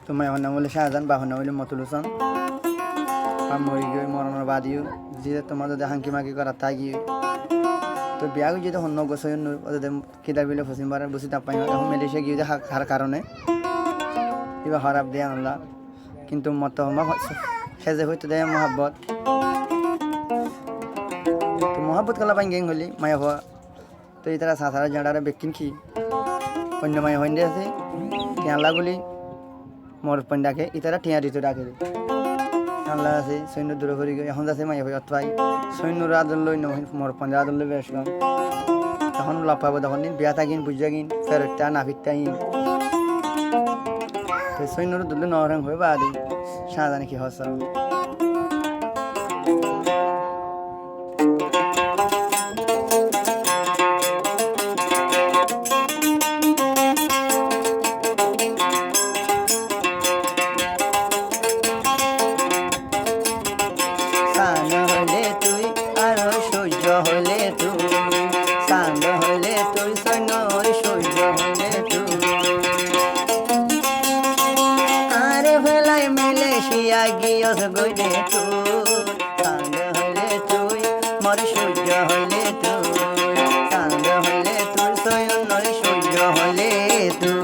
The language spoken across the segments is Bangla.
তো মায়ের নাম হলো শাহজাহান, বাবার নাম হলো মতুল হোসেন। আর মরি গিয়ে মরণের বাদিও যে তোমার যদি হাঙ্কি মাকি করা থাকি তো বিয়া যদি অন্য গোসই ওদের কেদার বিলে ফসিমবার বসে না পাই এখন মেলেশিয়া গিয়ে যে হার কারণে এবার খারাপ দিয়ে আনলা কিন্তু মত সেজে হইতো দেয় মহাব্বত তো মহাব্বত কলা পাই গেং হলি মায়া হওয়া তো এই তারা সাঁতারা জাঁড়ারে বেকিন খি অন্য মায়া হইন আছে টিয়ালা গুলি মোর পন্ডাকে ইতারা টিয়া দিত ডাকে আল্লাহ আছে সৈন্য দূর করে গিয়ে এখন যাচ্ছে মাইয়া হয়ে অতপাই সৈন্যর আদর লই মোর পঞ্জা আদর লই বেসলাম তখন লাপাবো তখন দিন বিয়া থাকিন বুঝা গিন ফেরতটা নাফিকটাইন তো সৈন্যর দুলে নরং হয়ে বা দিন সাজানি কি হস হলে তুই সান্দ হলে তুই সৈন্যর সূর্য হলে তুই আর ভেলায় মেলেশিয়া গিয়স গইলে তুই সান্দ হলে তুই মোর সূর্য হলে তুই সান্দ হলে তুই সৈন্যর সূর্য হলে তুই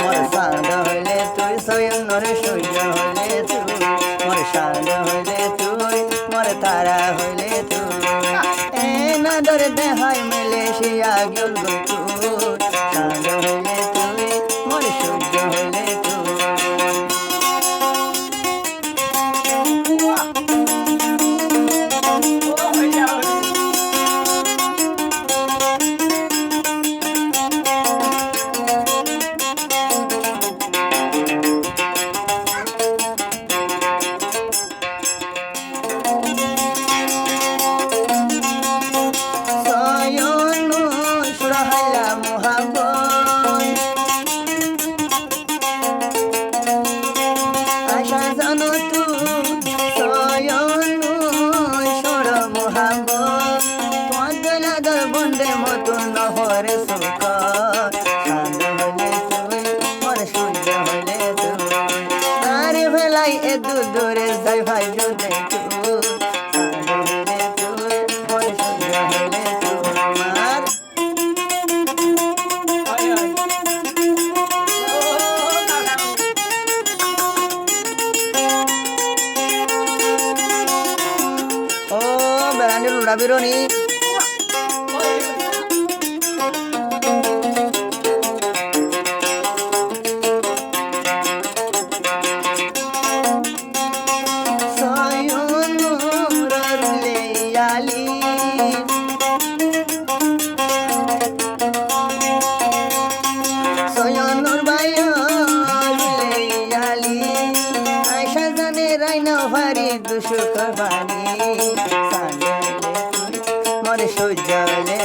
মোর সাদ হইলে তুই সৈন্যর সূর্য হইলে তুই মোর সাদ হইলে তুই মোর তারা হইলে তুই এ নাদর দেহাই মেলেশিয়া গেল তুই সাদ হইলে তুই মোর সূর্য হইলে তুই দূরে যাই ভাই যদি ও বেড়ানি রুড়া বিরনি দুঃখ বাণী মরে সূর্য হলে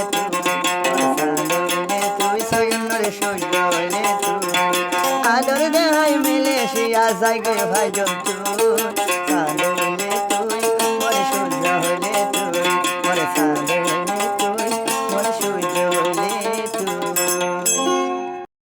তুই সৈন্যরে সূর্য হলে তুই আদর দেহাই মেলে শিয়া যাই গে ভাই জন্তু